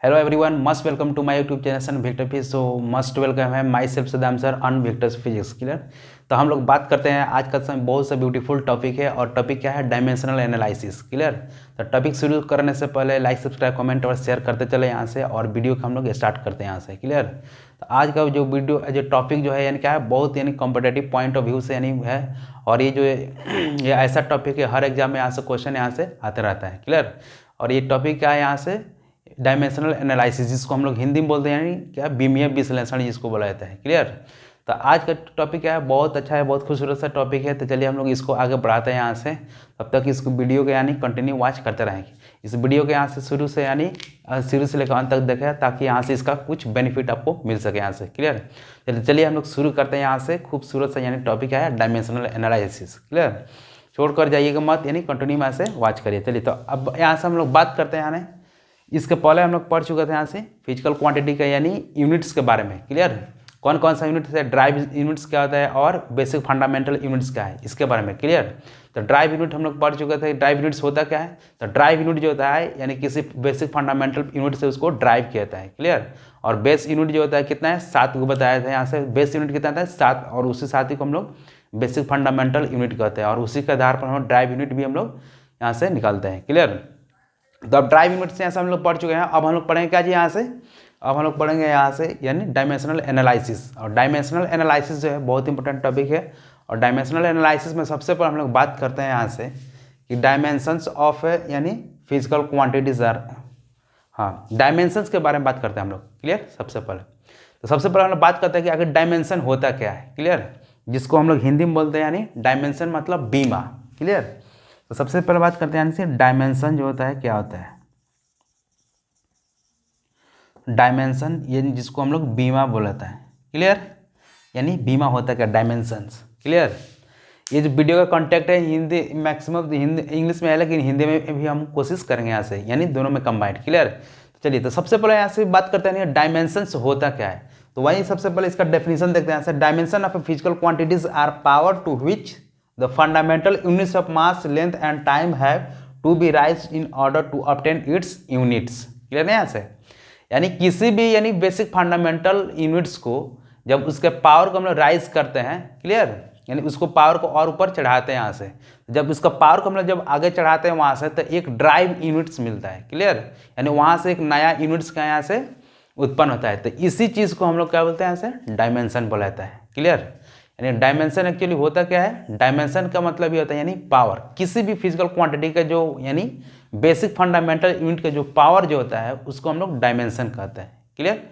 Hello everyone, must welcome to my YouTube channel vector physics. So must welcome है myself Saddam sir on vector physics. Clear. तो हम लोग बात करते हैं आज का समय बहुत सा ब्यूटीफुल टॉपिक है और टॉपिक क्या है, डायमेंशनल एनालिसिस। क्लियर। तो टॉपिक शुरू करने से पहले लाइक सब्सक्राइब कमेंट और शेयर करते चले यहाँ से, और वीडियो को हम लोग स्टार्ट करते हैं यहाँ से। क्लियर। तो आज का जो टॉपिक जो है यानी क्या है, बहुत यानी कॉम्पिटेटिव पॉइंट ऑफ व्यू से यानी है, और ये जो ये ऐसा टॉपिक है हर एग्जाम में यहाँ से क्वेश्चन यहाँ से आते रहता है। क्लियर। और ये टॉपिक क्या है यहाँ से, डायमेंशनल एनालिसिस, जिसको हम लोग हिंदी में बोलते हैं यानी क्या, बीमीय विश्लेषण जिसको बोला जाता है। क्लियर। तो आज का टॉपिक क्या है, बहुत अच्छा है, बहुत खूबसूरत सा टॉपिक है। तो चलिए हम लोग इसको आगे बढ़ाते हैं यहाँ से। तब तक इसको वीडियो को यानी कंटिन्यू वॉच करते रहेंगे। इस वीडियो के यहाँ से शुरू से यानी शुरू से लेकर अंत तक देखें, ताकि यहाँ से इसका कुछ बेनिफिट आपको मिल सके यहाँ से। क्लियर। चलिए हम लोग शुरू करते हैं यहाँ से। खूबसूरत सा यानी टॉपिक है डायमेंशनल एनालिसिस। क्लियर। छोड़कर जाइएगा मत, यानी कंटिन्यू यहाँ से वॉच करिए। चलिए तो अब यहाँ से हम लोग बात करते हैं यानी, इसके पहले हम लोग पढ़ चुके थे यहाँ से फिजिकल क्वांटिटी का यानी यूनिट्स के बारे में। क्लियर। कौन कौन सा यूनिट है, ड्राइव यूनिट्स क्या होता है और बेसिक फंडामेंटल यूनिट्स क्या है, इसके बारे में। क्लियर। तो ड्राइव यूनिट हम लोग पढ़ चुके थे। ड्राइव यूनिट्स होता क्या है, तो ड्राइव यूनिट जो होता है यानी किसी बेसिक फंडामेंटल यूनिट से उसको ड्राइव किया जाता है। क्लियर। और बेस यूनिट जो होता है कितना है, 7 को बताया था यहाँ से। बेस यूनिट कितना था, 7, और उसी 7 ही को हम लोग बेसिक फंडामेंटल यूनिट कहते हैं, और उसी के आधार पर हम ड्राइव यूनिट भी हम लोग यहाँ से निकालते हैं। क्लियर। तो अब ड्राइव यूनिट से यहाँ से हम लोग पढ़ चुके हैं। अब हम लोग पढ़ेंगे क्या जी यहाँ से, अब हम लोग पढ़ेंगे यहाँ से यानी डायमेंशनल एनालिसिस। और डायमेंशनल एनालिसिस जो है बहुत इंपॉर्टेंट टॉपिक है। और डायमेंशनल एनालिसिस में सबसे पहले हम लोग बात करते हैं यहाँ से कि डायमेंशंस ऑफ यानी फिजिकल क्वांटिटीज आर, हाँ डायमेंशंस के बारे में बात करते हैं हम लोग। क्लियर। सबसे पहले हम लोग बात करते हैं कि अगर डायमेंशन होता क्या है। क्लियर। जिसको हम लोग हिंदी में बोलते हैं यानी डायमेंशन मतलब बीमा। क्लियर। तो सबसे पहले बात करते हैं यानी से डायमेंशन जो होता है क्या होता है। डायमेंशन यानी जिसको हम लोग बीमा बोलता है। क्लियर। यानी बीमा होता है क्या, डायमेंशंस। क्लियर। ये जो वीडियो का कॉन्टेक्ट है हिंदी मैक्सिमम हिंदी इंग्लिश में है, लेकिन हिंदी में भी हम कोशिश करेंगे यहाँ से, यानी दोनों में कंबाइंड। क्लियर। तो चलिए तो सबसे पहले यहाँ से बात करते हैं डायमेंशंस होता क्या है। तो वही सबसे पहले इसका डेफिनेशन देखते हैं यहाँ से। Dimension of physical quantities are power to which the fundamental units of mass, length and time have to be raised in order to obtain its units। Clear है यहाँ से, यानी किसी भी यानी बेसिक फंडामेंटल यूनिट्स को जब उसके पावर को हम लोग राइज करते हैं। क्लियर। यानी उसको पावर को और ऊपर चढ़ाते हैं यहाँ से, जब उसका पावर को हम लोग जब आगे चढ़ाते हैं वहाँ से, तो एक ड्राइव यूनिट्स मिलता है। क्लियर। यानी वहाँ से एक नया यूनिट्स का यहाँ से उत्पन्न होता है। तो इसी चीज़ को हम लोग क्या बोलते हैं यहाँ से, डायमेंशन बोला जाता है। क्लियर। यानी डायमेंशन एक्चुअली होता क्या है, डायमेंशन का मतलब ये होता है यानी पावर, किसी भी फिजिकल क्वांटिटी का जो यानी बेसिक फंडामेंटल यूनिट का जो पावर जो होता है उसको हम लोग डायमेंशन कहते हैं। क्लियर।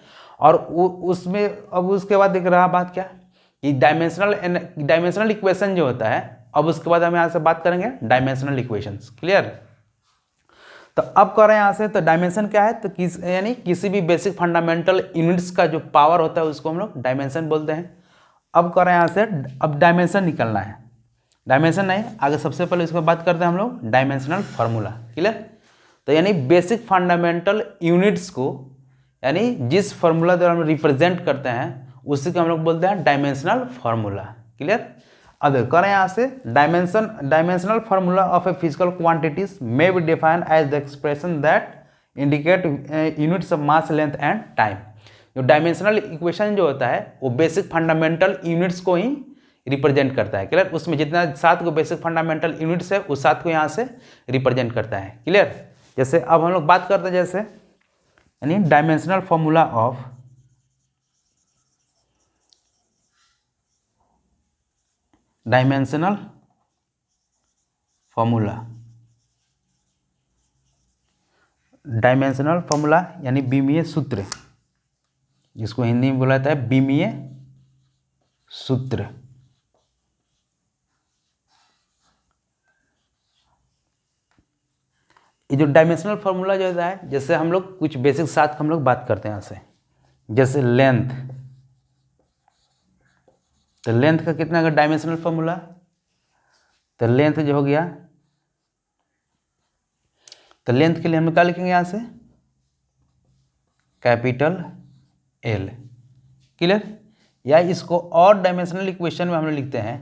और उसमें अब उसके बाद दिख रहा बात क्या कि डायमेंशनल इक्वेशन जो होता है, अब उसके बाद हम यहाँ से बात करेंगे डायमेंशनल इक्वेशंस। क्लियर। तो अब कर रहे हैं यहाँ से, तो डायमेंशन क्या है, तो यानी किसी भी बेसिक फंडामेंटल यूनिट्स का जो पावर होता है उसको हम लोग डायमेंशन बोलते हैं। अब कर रहे हैं यहाँ से, अब डायमेंशन निकलना है। डायमेंशन नहीं, आगे सबसे पहले इसको बात करते हैं हम लोग डायमेंशनल फार्मूला। क्लियर। तो यानी बेसिक फंडामेंटल यूनिट्स को यानी जिस फार्मूला द्वारा हम रिप्रेजेंट करते हैं उसी को हम लोग बोलते हैं डायमेंशनल फार्मूला। क्लियर। अब कर रहे हैं यहाँ से, dimensional formula of a physical quantities may be defined as the expression that indicate units of mass, length and time. जो डायमेंशनल इक्वेशन जो होता है वो बेसिक फंडामेंटल यूनिट्स को ही रिप्रेजेंट करता है। क्लियर। उसमें जितना 7 को बेसिक फंडामेंटल यूनिट्स है उस 7 को यहाँ से रिप्रेजेंट करता है। क्लियर। जैसे अब हम लोग बात करते हैं जैसे यानी dimensional formula of dimensional formula यानी बीमीय सूत्र, जिसको हिंदी में बोला जाता है बीमीय सूत्र। ये जो डायमेंशनल फार्मूला जो होता है, जैसे हम लोग कुछ बेसिक साथ हम लोग बात करते हैं यहाँ से, जैसे लेंथ। तो लेंथ का कितना अगर डायमेंशनल फार्मूला, तो लेंथ जो हो गया, तो लेंथ के लिए हम क्या लिखेंगे यहाँ से, कैपिटल एल। क्लियर। या इसको और डायमेंशनल इक्वेशन में हम लोग लिखते हैं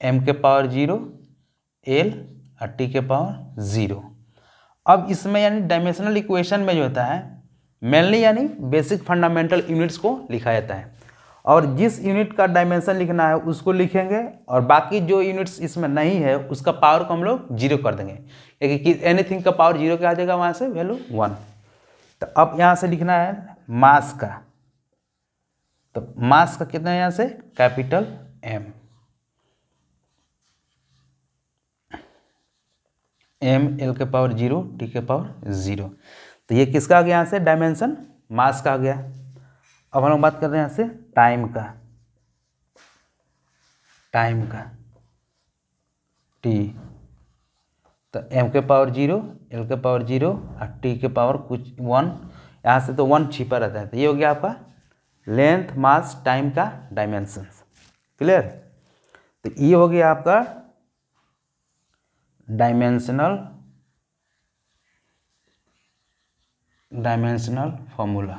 m के पावर 0 l और t के पावर 0। अब इसमें यानी डायमेंशनल इक्वेशन में जो होता है मेनली यानी बेसिक फंडामेंटल यूनिट्स को लिखा जाता है, और जिस यूनिट का डायमेंशन लिखना है उसको लिखेंगे, और बाकी जो यूनिट्स इसमें नहीं है उसका पावर को हम लोग जीरो कर देंगे, क्योंकि एनीथिंग का पावर जीरो क्या आ जाएगा, वहाँ से वैल्यू 1। तो अब यहाँ से लिखना है मास का, तो मास का कितना है यहाँ से कैपिटल M, M L के पावर 0 T के पावर 0। तो ये किसका आ गया यहाँ से डायमेंशन, मास का आ गया। अब हम लोग बात कर रहे हैं यहाँ से टाइम का, T, तो M के पावर 0, L के पावर 0 और T के पावर कुछ 1, यहाँ से तो 1 छिपा रहता है। तो ये हो गया आपका लेंथ, मास, टाइम का डायमेंशंस। क्लियर। तो ये हो गया आपका डायमेंशनल फॉर्मूला।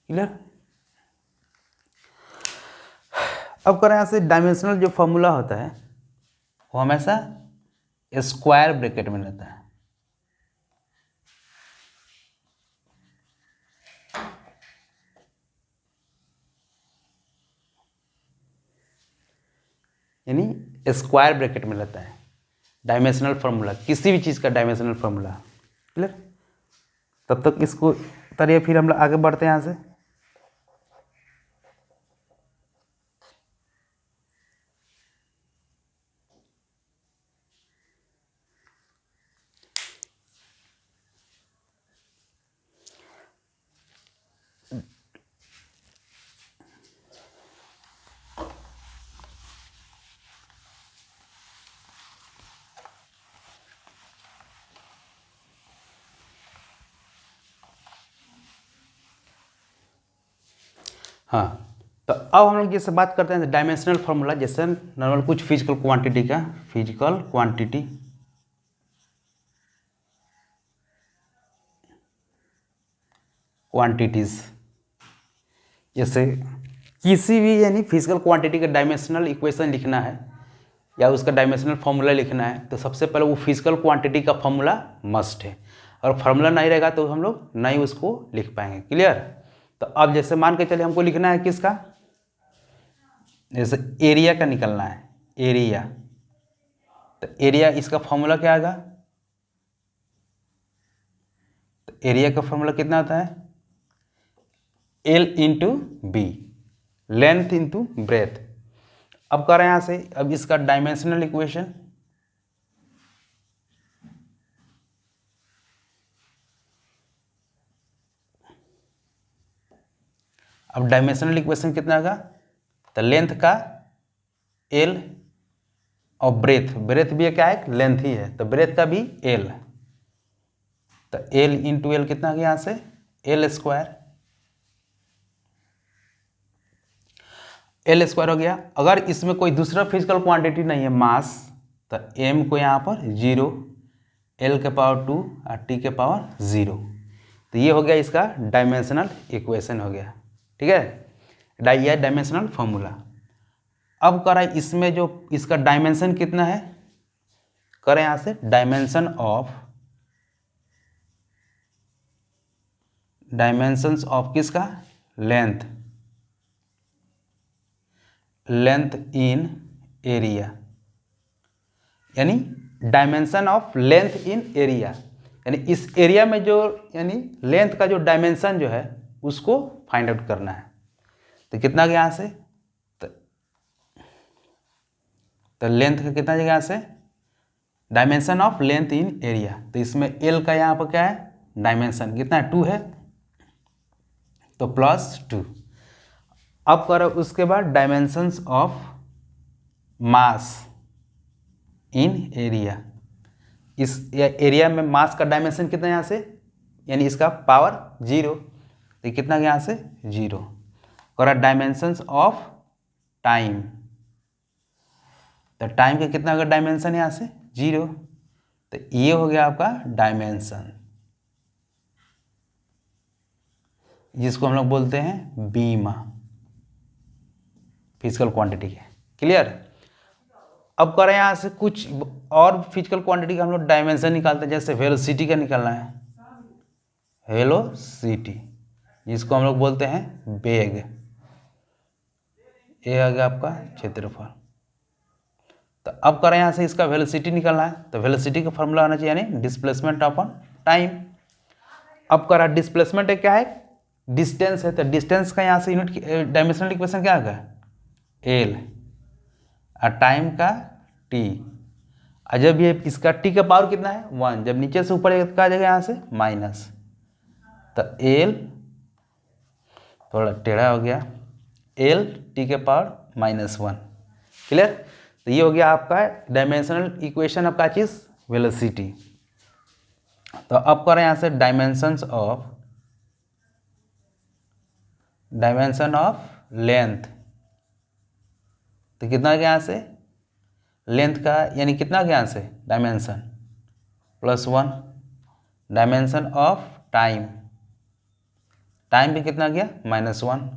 क्लियर। अब करें यहाँ से डायमेंशनल जो फॉर्मूला होता है वो हमेशा स्क्वायर ब्रैकेट में रहता है। यानी स्क्वायर ब्रैकेट में रहता है डायमेंशनल फार्मूला, किसी भी चीज़ का डायमेंशनल फार्मूला। क्लियर। तब तक इसको उतारिए, फिर हम लोग आगे बढ़ते हैं यहाँ से। हाँ, तो अब हम लोग जैसे बात करते हैं डायमेंशनल फार्मूला, जैसे नॉर्मल कुछ फिजिकल क्वांटिटी का, फिजिकल क्वांटिटीज, जैसे किसी भी यानी फिजिकल क्वांटिटी का डायमेंशनल इक्वेशन लिखना है या उसका डायमेंशनल फार्मूला लिखना है, तो सबसे पहले वो फिजिकल क्वांटिटी का फार्मूला मस्ट है, और फार्मूला नहीं रहेगा तो हम लोग नहीं उसको लिख पाएंगे। क्लियर। तो अब जैसे मान के चलिए हमको लिखना है किसका, जैसे एरिया का निकलना है, एरिया, तो एरिया इसका फॉर्मूला क्या आएगा, तो एरिया का फॉर्मूला कितना होता है, L into B, length into breadth. अब कर रहे हैं यहाँ से, अब इसका डायमेंशनल इक्वेशन, अब डायमेंशनल इक्वेशन कितना होगा, तो लेंथ का L और ब्रेथ भी क्या है, लेंथ ही है, तो ब्रेथ का भी L, तो L इंटू L कितना गया यहाँ से L स्क्वायर, L स्क्वायर हो गया। अगर इसमें कोई दूसरा फिजिकल क्वांटिटी नहीं है, मास, तो M को यहाँ पर 0, L के पावर 2 और T के पावर 0। तो ये हो गया इसका डायमेंशनल इक्वेशन हो गया। ठीक है, ये डायमेंशनल फॉर्मूला। अब करें इसमें जो इसका डायमेंशन कितना है, करें यहाँ से डायमेंशंस ऑफ किसका, लेंथ इन एरिया, यानी dimension of length in area, यानी इस एरिया में जो यानी लेंथ का जो डायमेंशन जो है उसको फाइंड आउट करना है। तो कितना गया यहाँ से, तो लेंथ का कितना जगह यहाँ से, dimension of length in area, तो इसमें L का यहाँ पर क्या है डायमेंशन कितना है, 2 है, तो +2। अब करो उसके बाद dimensions of mass in area, इस एरिया में मास का डायमेंशन कितना है यहाँ से, यानी इसका पावर 0, तो कितना गया यहाँ से 0। करा डायमेंशंस ऑफ टाइम, तो टाइम का कितना होगा डायमेंशन यहाँ से 0, तो ये हो गया आपका डायमेंशन, जिसको हम लोग बोलते हैं बीमा, फिजिकल क्वांटिटी के। क्लियर। अब करें यहाँ से कुछ और फिजिकल क्वांटिटी का हम लोग डायमेंशन निकालते हैं, जैसे वेलोसिटी का निकालना है, वेलोसिटी जिसको हम लोग बोलते हैं वेग। ये आ गया आपका क्षेत्रफल। तो अब करें यहाँ से इसका वेलोसिटी निकालना है, तो वेलोसिटी का फॉर्मूला आना चाहिए यानी डिस्प्लेसमेंट अपॉन टाइम। अब करा डिस्प्लेसमेंट क्या है, डिस्टेंस है, तो डिस्टेंस का यहाँ से यूनिट डायमेंशनल इक्वेशन क्या होगा, एल, और टाइम का टी। और जब ये इसका टी का पावर कितना है 1, जब नीचे से ऊपर का आ जाएगा यहाँ से माइनस, तो एल थोड़ा टेढ़ा हो गया, एल टी के पावर -1। क्लियर। तो ये हो गया आपका डायमेंशनल इक्वेशन ऑफ का चीज़ वेलोसिटी। तो अब करें यहाँ से डायमेंशन ऑफ लेंथ। तो कितना गया यहाँ से लेंथ का, यानी कितना गया यहाँ से dimension +1। Dimension of time, time भी कितना गया -1।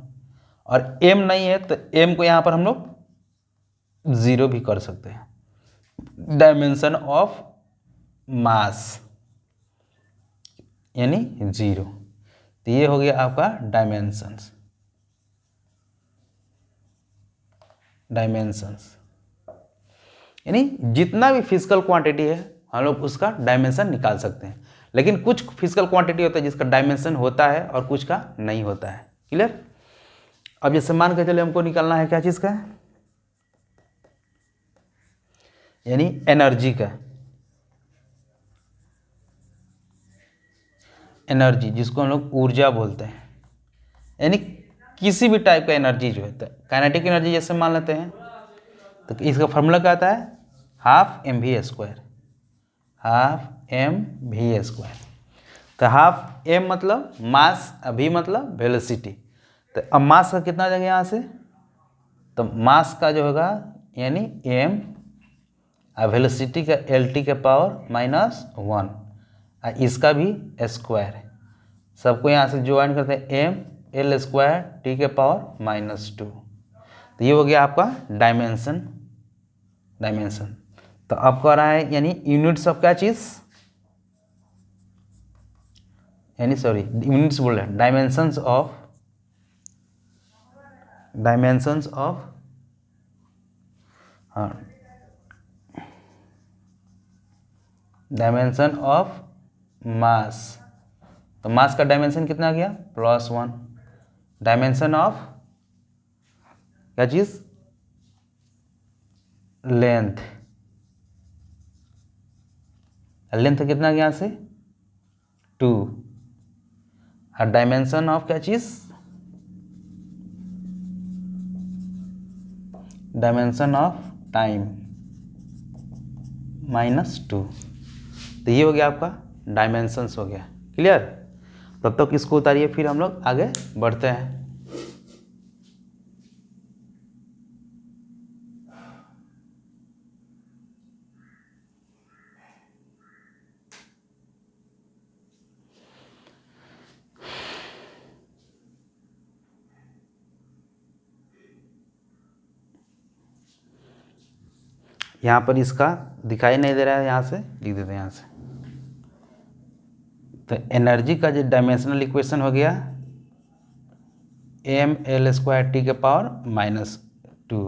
और एम नहीं है तो एम को यहाँ पर हम लोग 0 भी कर सकते हैं। डायमेंशन ऑफ मास यानी 0। तो ये हो गया आपका डायमेंशंस। यानी जितना भी फिजिकल क्वांटिटी है हम लोग उसका डायमेंशन निकाल सकते हैं, लेकिन कुछ फिजिकल क्वांटिटी होता है जिसका डायमेंशन होता है और कुछ का नहीं होता है। क्लियर। अब जैसे मान के चले हमको निकालना है क्या चीज़ का, यानी एनर्जी का, एनर्जी जिसको हम लोग ऊर्जा बोलते हैं, यानी किसी भी टाइप का एनर्जी जो होता है, काइनेटिक एनर्जी जैसे मान लेते हैं, तो इसका फॉर्मूला क्या आता है, ½ mv²। ½ mv²। तो ½ m मतलब मास, v मतलब वेलोसिटी। तो अब मास का कितना आ जाएगा यहाँ से, तो मास का जो होगा यानी m, और वेलोसिटी का lt के पावर -1, और इसका भी स्क्वायर है। सबको यहाँ से ज्वाइन करते हैं m l² t के पावर -2। तो ये हो गया आपका डायमेंशन। तो अब कह रहा है यानी यूनिट्स ऑफ क्या चीज़, यानी सॉरी यूनिट्स बोल रहे हैं, डायमेंशंस ऑफ हाँ डायमेंशन ऑफ मास। तो मास का डायमेंशन कितना आ गया +1। डायमेंशन ऑफ क्या चीज़, लेंथ। लेंथ कितना गया यहाँ से 2। और डायमेंशन ऑफ क्या चीज़, डायमेंशन ऑफ टाइम -2। तो ये हो गया आपका डायमेंशंस हो गया। क्लियर। तब तक इसको उतारिए, फिर हम लोग आगे बढ़ते हैं। यहाँ पर इसका दिखाई नहीं दे रहा है, यहाँ से लिख देते हैं यहाँ से। तो एनर्जी का जो डायमेंशनल इक्वेशन हो गया ml² t के पावर -2।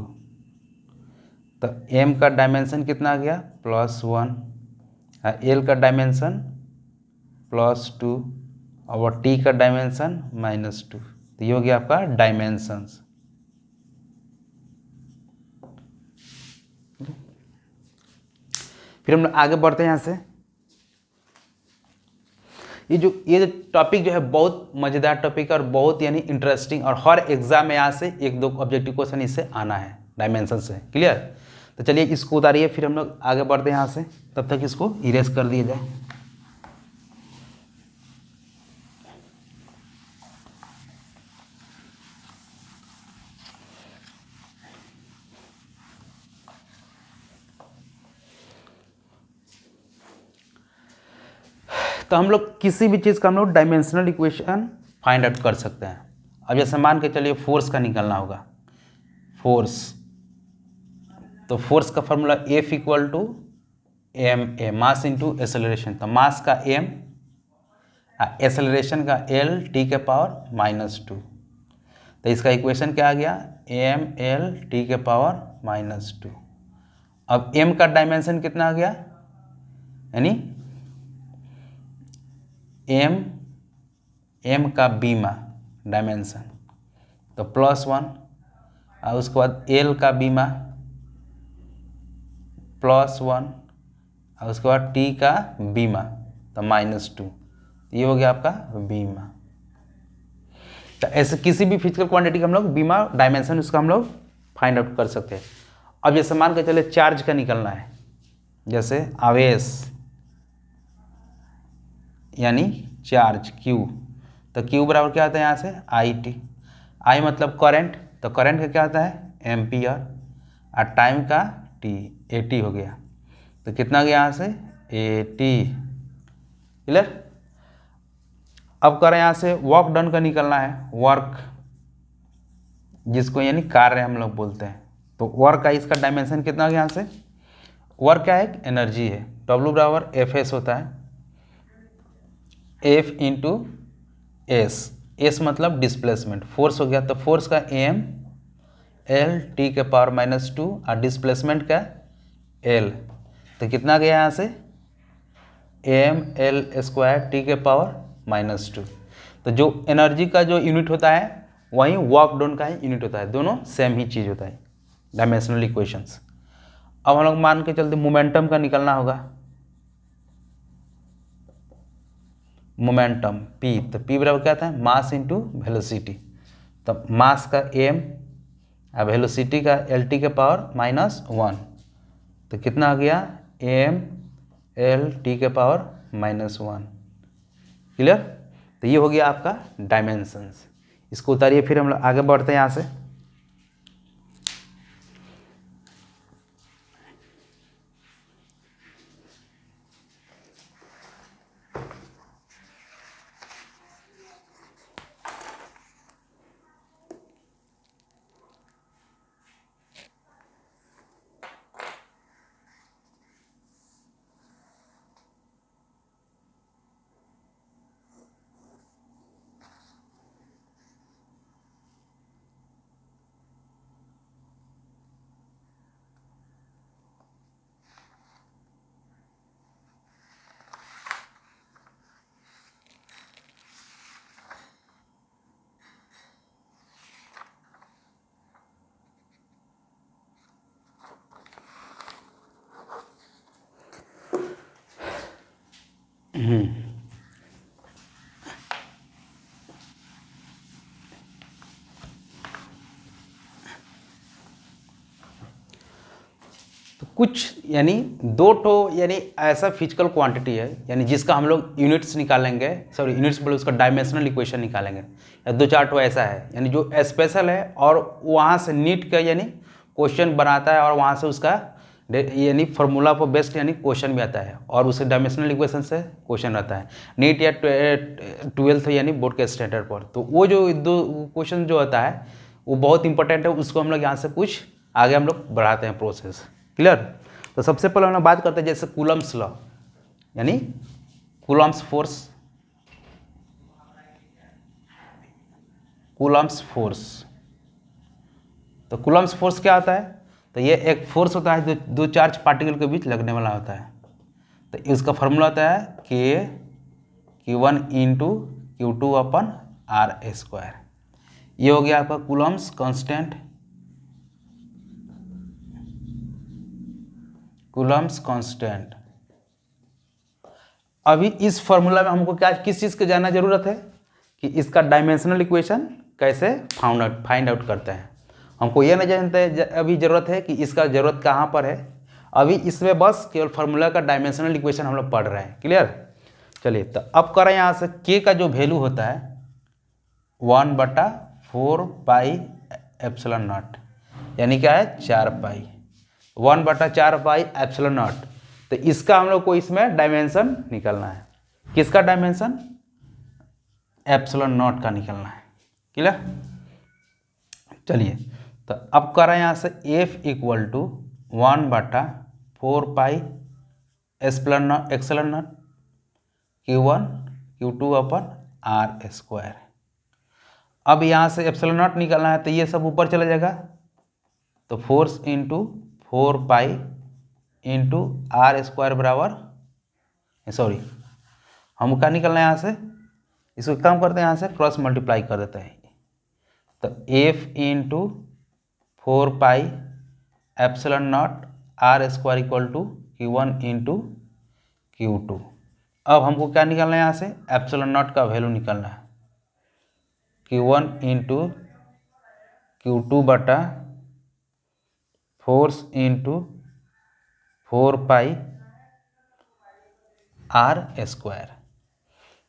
तो m का डायमेंशन कितना आ गया +1, l का डायमेंशन +2, और t का डायमेंशन -2। तो ये हो गया आपका डायमेंशंस। फिर हम लोग आगे बढ़ते हैं यहाँ से। ये जो टॉपिक जो है बहुत मज़ेदार टॉपिक है और बहुत यानी इंटरेस्टिंग, और हर एग्जाम में यहाँ से 1-2 ऑब्जेक्टिव क्वेश्चन इससे आना है डायमेंशन से। क्लियर। तो चलिए इसको उतारिए, फिर हम लोग आगे बढ़ते हैं यहाँ से। तब तक इसको इरेज कर दिया जाए। तो हम लोग किसी भी चीज़ का हम लोग डायमेंशनल इक्वेशन फाइंड आउट कर सकते हैं। अब जैसे मान के चलिए फोर्स का निकालना होगा, फोर्स तो फोर्स का formula F equal to M A, mass into acceleration. तो मास का एम, एसेलरेशन का एल टी के पावर -2। तो इसका इक्वेशन क्या आ गया, एम एल टी के पावर -2। अब एम का डायमेंशन कितना आ गया, यानी एम का बीमा डायमेंशन तो +1, और उसके बाद एल का बीमा +1, और उसके बाद टी का बीमा तो -2। ये हो गया आपका बीमा। तो ऐसे किसी भी फिजिकल क्वांटिटी का हम लोग बीमा डायमेंशन उसका हम लोग फाइंड आउट कर सकते हैं। अब जैसे मान के चले चार्ज का निकलना है, जैसे आवेश यानी चार्ज Q, तो Q बराबर क्या आता है यहाँ से IT। I मतलब करंट, तो करंट का क्या आता है एम्पियर, और टाइम का T, AT हो गया। तो कितना गया यहाँ से AT, क्लियर। अब करें यहाँ से वर्क डन का निकलना है, वर्क जिसको यानी कार्य हम लोग बोलते हैं। तो वर्क का इसका डायमेंशन कितना गया यहाँ से, वर्क क्या है एनर्जी है, W बराबर FS होता है, F इंटू एस मतलब डिस्प्लेसमेंट, फोर्स हो गया। तो फोर्स का एम एल टी के पावर -2 और डिस्प्लेसमेंट का एल, तो कितना गया यहाँ से एम एल स्क्वायर टी के पावर -2। तो जो एनर्जी का जो यूनिट होता है वहीं वर्क डन का ही यूनिट होता है, दोनों सेम ही चीज़ होता है, डायमेंशनल इक्वेशंस। अब हम लोग मान के चलते मोमेंटम का निकलना होगा, मोमेंटम P, तो P बराबर क्या था मास इंटू वेलोसिटी। तो मास का m और वेलोसिटी का LT के पावर -1, तो कितना आ गया m l t के पावर -1, क्लियर। तो ये हो गया आपका डायमेंशंस। इसको उतारिए, फिर हम लोग आगे बढ़ते हैं यहाँ से। तो कुछ यानी दो ठो यानी ऐसा फिजिकल क्वांटिटी है यानी जिसका हम लोग यूनिट्स निकालेंगे, सॉरी यूनिट्स बोले उसका डायमेंशनल इक्वेशन निकालेंगे, या दो चार ठो ऐसा है यानी जो स्पेशल है और वहाँ से नीट का यानी क्वेश्चन बनाता है और वहाँ से उसका यानी फार्मूला पर बेस्ड यानी क्वेश्चन भी आता है और उसे डायमेंशनल इक्वेशन से क्वेश्चन आता है नीट या 12th यानी बोर्ड के स्टैंडर्ड पर। तो वो जो दो क्वेश्चन जो होता है वो बहुत इंपॉर्टेंट है, उसको हम लोग यहाँ से कुछ आगे हम लोग बढ़ाते हैं प्रोसेस, क्लियर। तो सबसे पहले हम लोग बात करते हैं जैसे कूलम्स लॉ यानी कूलम्स फोर्स, कूलम्स फोर्स। तो कूलम्स फोर्स क्या होता है, तो ये एक फोर्स होता है जो दो चार्ज पार्टिकल के बीच लगने वाला होता है। तो इसका फॉर्मूला होता है Q1 इंटू Q2 अपन R²। ये हो गया आपका कूलम्स कांस्टेंट, कूलम्स कांस्टेंट। अभी इस फॉर्मूला में हमको क्या किस चीज़ की जानना जरूरत है कि इसका डायमेंशनल इक्वेशन कैसे फाइंड आउट करते हैं। हमको ये नहीं जानते अभी ज़रूरत है कि इसका ज़रूरत कहाँ पर है, अभी इसमें बस केवल फार्मूला का डायमेंशनल इक्वेशन हम लोग पढ़ रहे हैं, क्लियर। चलिए तो अब करें यहाँ से के का जो वैल्यू होता है 1/4 पाई एप्सिलॉन नॉट, यानी क्या है 4 पाई, 1/4 पाई एप्सिलॉन नॉट। तो इसका हम लोग को इसमें डायमेंशन निकालना है, किसका डायमेंशन एप्सिलॉन नॉट का निकालना है, क्लियर। चलिए तो अब करें यहाँ से F equal to 1/4 pi epsilon nought Q1 Q2 upon R square. अब यहाँ से एप्सिलॉन नॉट निकालना है तो ये सब ऊपर चला जाएगा, तो force into 4 pi into R square बराबर, सॉरी हम क्या निकलना है यहाँ से, इसको कम करते हैं, यहाँ से क्रॉस मल्टीप्लाई कर देते हैं, तो F into 4 pi epsilon nought R square equal to Q1 into Q2। अब हमको क्या निकालना है, यहाँ से एप्सिलॉन नॉट का वैल्यू निकालना है, Q1 into Q2 force into 4 pi R square.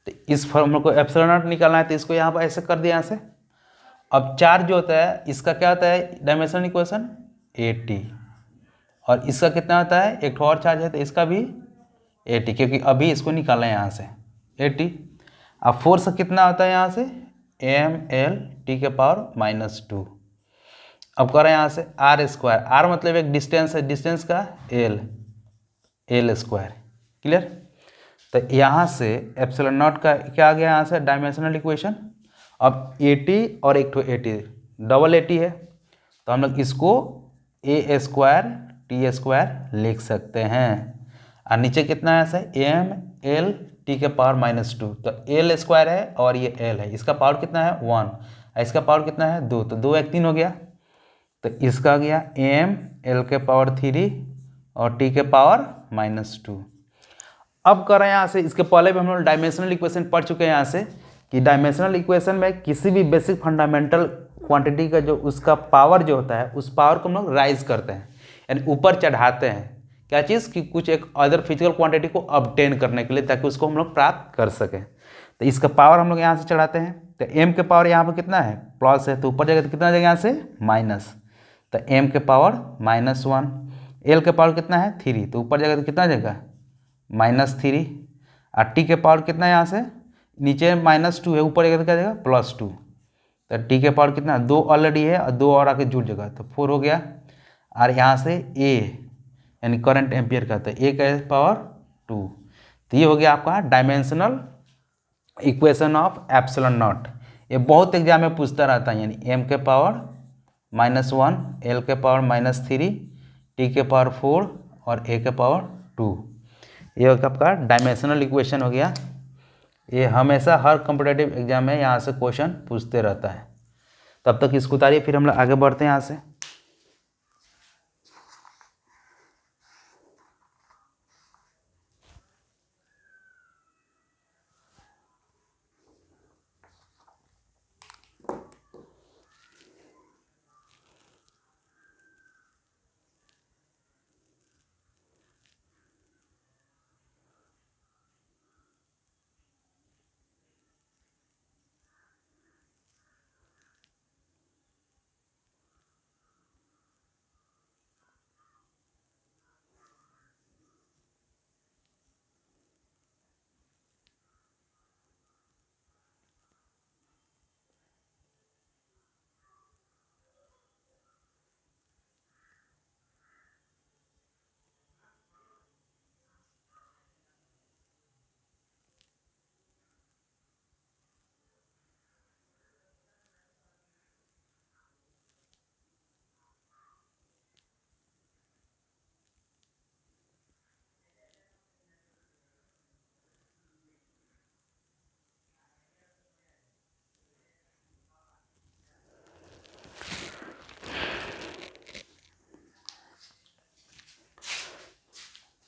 तो इस फॉर्मूला को एप्सिलॉन नॉट निकालना है, तो इसको यहाँ पर ऐसे कर दिया यहाँ से। अब चार्ज जो होता है इसका क्या होता है डायमेंशनल इक्वेशन 80, और इसका कितना होता है, एक और चार्ज है तो इसका भी 80, क्योंकि अभी इसको निकालना है यहाँ से 80। अब फोर्स कितना होता है यहाँ से mL/2। अब करें यहाँ से आर स्क्वायर, आर मतलब एक डिस्टेंस है, डिस्टेंस का एल स्क्वायर, क्लियर। तो यहाँ से एप्सिलॉन नॉट का क्या आ गया यहाँ से डायमेंशनल इक्वेशन। अब 80 और एक 80 डबल 80 है, तो हम लोग इसको ए स्क्वायर टी स्क्वायर लिख सकते हैं। और नीचे कितना है ऐसे mL/2, तो एल स्क्वायर है और ये एल है, इसका पावर कितना है 1, इसका पावर कितना है 2, तो 2 1 3 हो गया। तो इसका आ गया mL/3 और t/-2। अब करें यहाँ से, इसके पहले भी हम लोग डायमेंशनल इक्वेशन पढ़ चुके हैं यहाँ से, कि डायमेंशनल इक्वेशन में किसी भी बेसिक फंडामेंटल क्वांटिटी का जो उसका पावर जो होता है उस पावर को हम लोग राइज करते हैं, यानी ऊपर चढ़ाते हैं। क्या चीज़ कि कुछ एक अदर फिजिकल क्वांटिटी को ऑब्टेन करने के लिए, ताकि उसको हम लोग प्राप्त कर सकें। तो इसका पावर हम लोग यहाँ से चढ़ाते हैं, तो m के पावर यहाँ पर कितना है प्लस है, तो ऊपर जाएगा तो कितना जाएगा यहाँ से माइनस, तो m के पावर -1, l के पावर कितना है 3, तो ऊपर जाएगा तो कितना जाएगा -3, और t के पावर कितना है यहाँ से नीचे -2 है, ऊपर जाएगा तो क्या जाएगा +2, तो t के पावर कितना 2 ऑलरेडी है और 2 और आके जुड़ जाएगा तो 4 हो गया। और यहाँ से a यानी करंट एम्पियर का, तो a का पावर 2। तो ये हो गया आपका dimensional equation of epsilon not. ये बहुत एग्जाम में पूछता रहता है, यानी m के पावर -1, l के पावर -3, t के पावर 4 और a के पावर 2। ये आपका डायमेंशनल इक्वेशन हो गया। ये हमेशा हर कॉम्पिटिटिव एग्जाम में यहाँ से क्वेश्चन पूछते रहता है। तब तक इसको उतारिए, फिर हम लोग आगे बढ़ते हैं यहाँ से।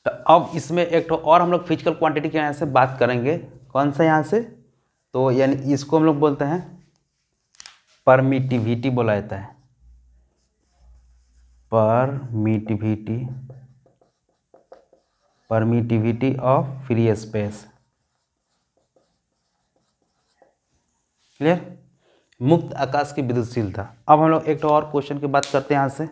तो अब इसमें एक तो और हम लोग फिजिकल क्वांटिटी के यहाँ से बात करेंगे, कौन सा यहाँ से, तो यानी इसको हम लोग बोलते हैं परमिटिविटी बोला जाता है, permittivity of free space, clear, मुक्त आकाश की विद्युतशीलता। अब हम लोग एक तो और क्वेश्चन की बात करते हैं यहाँ से।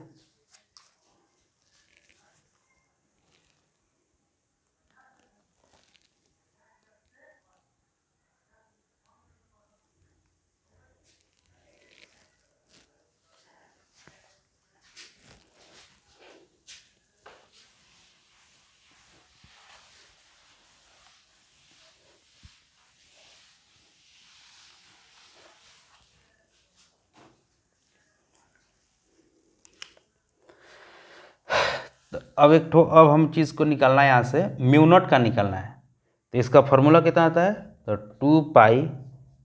अब हम चीज़ को निकालना है यहाँ से, म्यू नॉट का निकालना है। तो इसका फॉर्मूला कितना आता है, तो 2 pi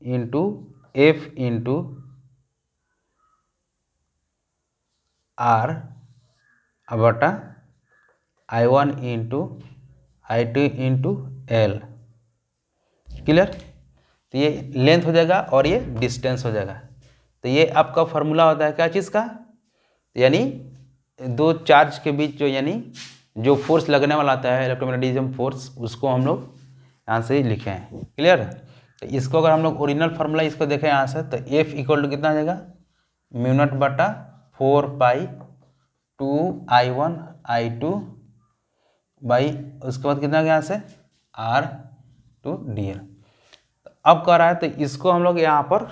into F into R बटा I1 into I2 into L. Clear. तो ये लेंथ हो जाएगा और ये डिस्टेंस हो जाएगा। तो ये आपका फॉर्मूला होता है क्या चीज़ का, यानी दो चार्ज के बीच यानी जो फोर्स लगने वाला आता है इलेक्ट्रोमैग्नेटिज्म फोर्स, उसको हम लोग यहाँ से लिखे हैं। क्लियर। तो इसको अगर हम लोग ओरिजिनल फार्मूला इसको देखें यहाँ से, तो F इक्वल टू कितना आ जाएगा, म्यू नॉट बटा 4 पाई 2I1 I2 बाई उसके बाद कितना गया यहाँ से R/dl। अब कह रहा है तो इसको हम लोग यहाँ पर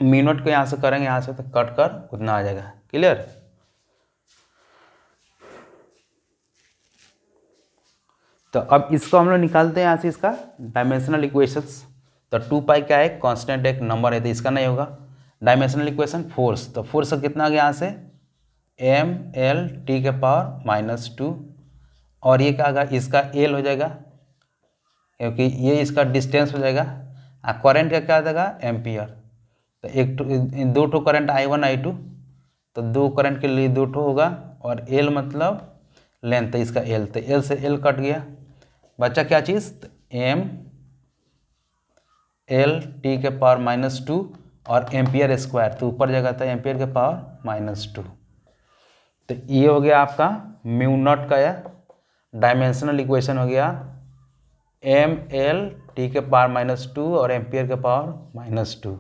म्यू नॉट को यहाँ से करेंगे, यहाँ से तो कट कर उतना आ जाएगा। क्लियर। तो अब इसको हम लोग निकालते हैं यहाँ से इसका डायमेंशनल इक्वेशंस। तो 2 पाई क्या है, कांस्टेंट एक नंबर है, तो इसका नहीं होगा। डायमेंशनल इक्वेशन फोर्स, तो फोर्स का कितना आ गया यहाँ से mL t के पावर -2, और ये क्या आएगा, इसका L हो जाएगा क्योंकि ये इसका डिस्टेंस हो जाएगा। करंट का क्या आ जाएगा, एम्पियर। तो दो ठो करंट I1 I2, तो दो करंट के लिए दो ठो होगा, और L मतलब लेंथ, तो इसका L, तो L से L कट गया, बचा क्या चीज़, तो mL t के पावर -2 और एम्पियर स्क्वायर, तो ऊपर जगह था एम्पियर के पावर -2। तो ये हो गया आपका म्यू नॉट का या डायमेंशनल इक्वेशन हो गया mL t के पावर -2 और एम्पियर के पावर -2।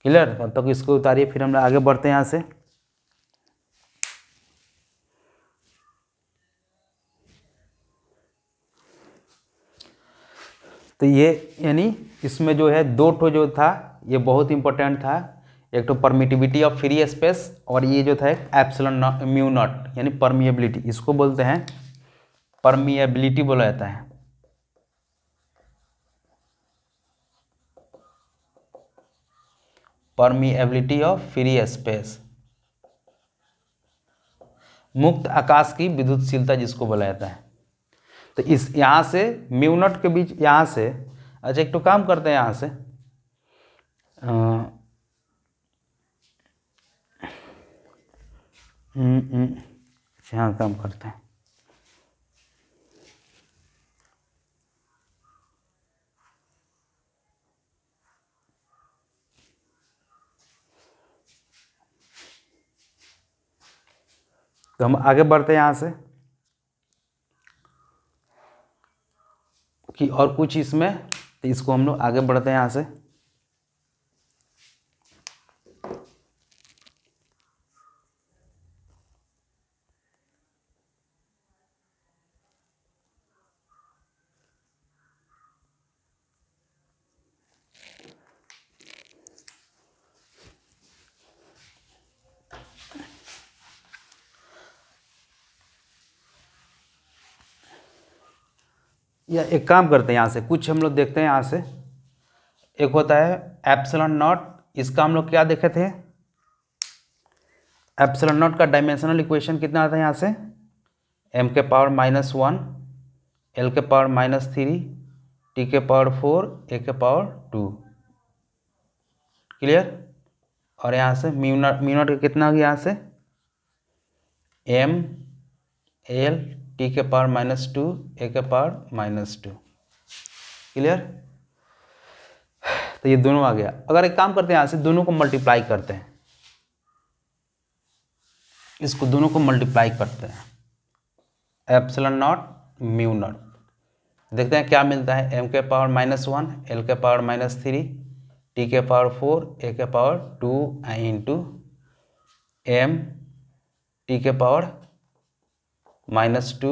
क्लियर। तब तक इसको उतारिए, फिर हम आगे बढ़ते हैं यहाँ से। तो ये यानी इसमें जो है दो ठो जो था ये बहुत इंपॉर्टेंट था, एक तो परमिटिविटी ऑफ फ्री स्पेस, और ये जो था एप्सिलॉन म्यू नॉट यानी परमिएबिलिटी, इसको बोलते हैं परमिएबिलिटी बोला जाता है। परमिएबिलिटी ऑफ फ्री स्पेस, मुक्त आकाश की विद्युतशीलता जिसको बोला जाता है। तो इस यहाँ से म्यू नॉट के बीच यहाँ से, अच्छा एक तो काम करते हैं यहाँ से, यहाँ काम करते हैं। तो हम आगे बढ़ते हैं यहाँ से कि और कुछ इसमें, तो इसको हम लोग आगे बढ़ते हैं यहाँ से। या एक काम करते हैं यहाँ से, कुछ हम लोग देखते हैं यहाँ से। एक होता है एप्सिलॉन नॉट, इसका हम लोग क्या देखे थे, एप्सिलॉन नॉट का डायमेंशनल इक्वेशन कितना आता है यहाँ से, m के पावर -1 l के पावर -3 t के पावर 4 a के पावर 2। क्लियर। और यहाँ से म्यू नॉट का कितना आ गया यहाँ से m l t के पावर -2 a के पावर -2। क्लियर। तो ये दोनों आ गया। अगर एक काम करते हैं यहाँ से दोनों को मल्टीप्लाई करते हैं, इसको दोनों को मल्टीप्लाई करते हैं, एप्सिलॉन नॉट म्यू नॉट, देखते हैं क्या मिलता है। m के पावर -1 l के पावर -3 t के पावर 4 a के पावर 2 इंटू m t के पावर -2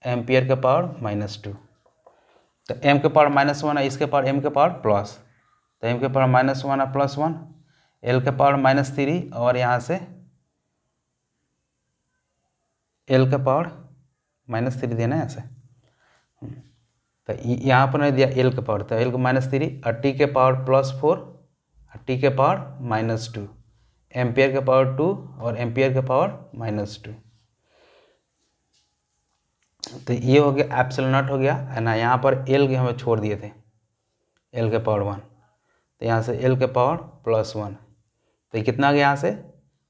एम्पियर के पावर -2। तो m के पावर -1 है, इसके पावर m के पावर प्लस, तो m के पावर -1 है +1, l के पावर -3 और यहाँ से l के पावर -3 देना है ऐसे। तो यहाँ पर नहीं दिया l के पावर, तो l को -3 और t के पावर +4 और t के पावर -2, एम्पियर के पावर 2 और एम्पियर के पावर -2। तो ये हो गया एप्सिलॉन नॉट हो गया है ना। यहाँ पर एल के हमें छोड़ दिए थे, एल के पावर 1, तो यहाँ से एल के पावर +1, तो ये कितना आ गया यहाँ से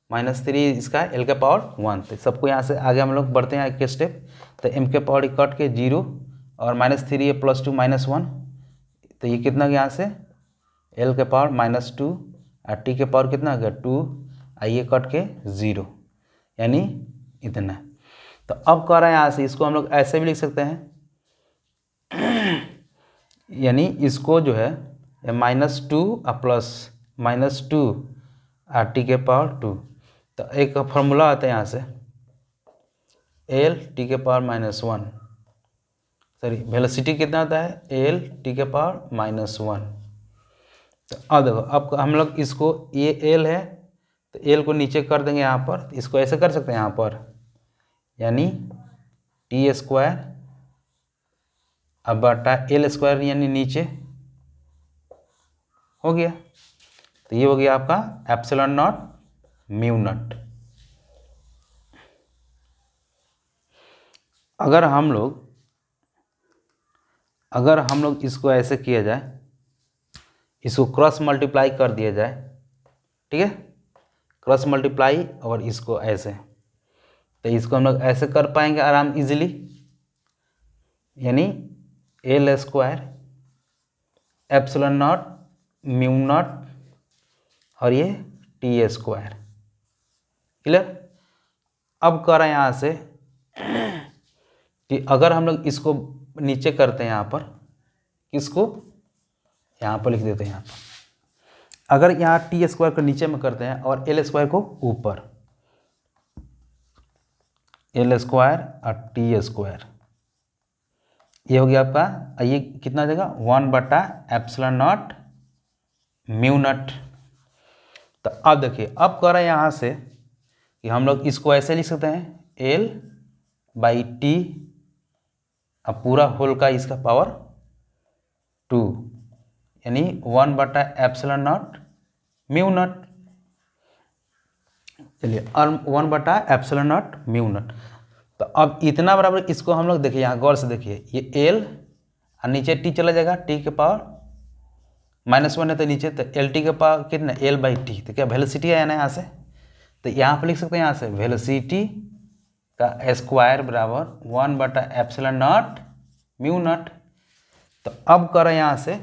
-3, इसका एल के पावर 1। तो सबको यहाँ से आगे हम लोग बढ़ते हैं एक स्टेप, तो एम के पावर कट के 0 और -3 ये +2 -1, तो ये कितना गया यहाँ से एल के पावर -2 और टी के पावर कितना गया 2, ये कट के 0, यानी इतना। तो अब कह रहा है यहाँ से इसको हम लोग ऐसे भी लिख सकते हैं, यानी इसको जो है -2 और +2 और टी के पावर 2। तो एक फार्मूला आता है यहाँ से एल टी के पावर -1, सॉरी वेलोसिटी कितना होता है एल टी के पावर -1। तो अब देखो, अब हम लोग इसको, ये एल है तो एल को नीचे कर देंगे यहाँ पर, इसको ऐसे कर सकते हैं यहाँ पर, यानी t² अब बटा l² यानी नीचे हो गया। तो ये हो गया आपका एप्सिलॉन नॉट म्यू नॉट। अगर हम लोग इसको ऐसे किया जाए, इसको क्रॉस मल्टीप्लाई कर दिया जाए, ठीक है, क्रॉस मल्टीप्लाई और इसको ऐसे, तो इसको हम लोग ऐसे कर पाएंगे आराम इजीली, यानी l² epsilon not mu not और ये t²। क्लियर। अब कह रहे हैं यहाँ से कि अगर हम लोग इसको नीचे करते हैं यहाँ पर, किसको यहाँ पर लिख देते हैं, यहाँ पर अगर यहाँ t² को नीचे में करते हैं और l² को ऊपर, l² और t², ये हो गया आपका, ये कितना देगा 1/एप्सिलॉन नॉट म्यू नॉट। तो अब देखिए, अब कह रहे हैं यहाँ से कि हम लोग इसको ऐसे लिख सकते हैं L/T, अब पूरा होल का इसका पावर 2, यानी 1/एप्सिलॉन नॉट म्यू नॉट। चलिए, और 1/एप्सिलॉन नॉट म्यू नॉट। तो अब इतना बराबर इसको हम लोग देखिए, यहाँ गौर से देखिए, ये L और नीचे T चला जाएगा, T के पावर -1 है तो नीचे, तो LT के पावर कितना L/T, तो क्या वेलोसिटी आया ना यहाँ से, तो यहाँ पर लिख सकते हैं यहाँ से वेलोसिटी का स्क्वायर बराबर 1/एप्सिलॉन नॉट म्यू नॉट। तो अब कर रहे हैं यहाँ से,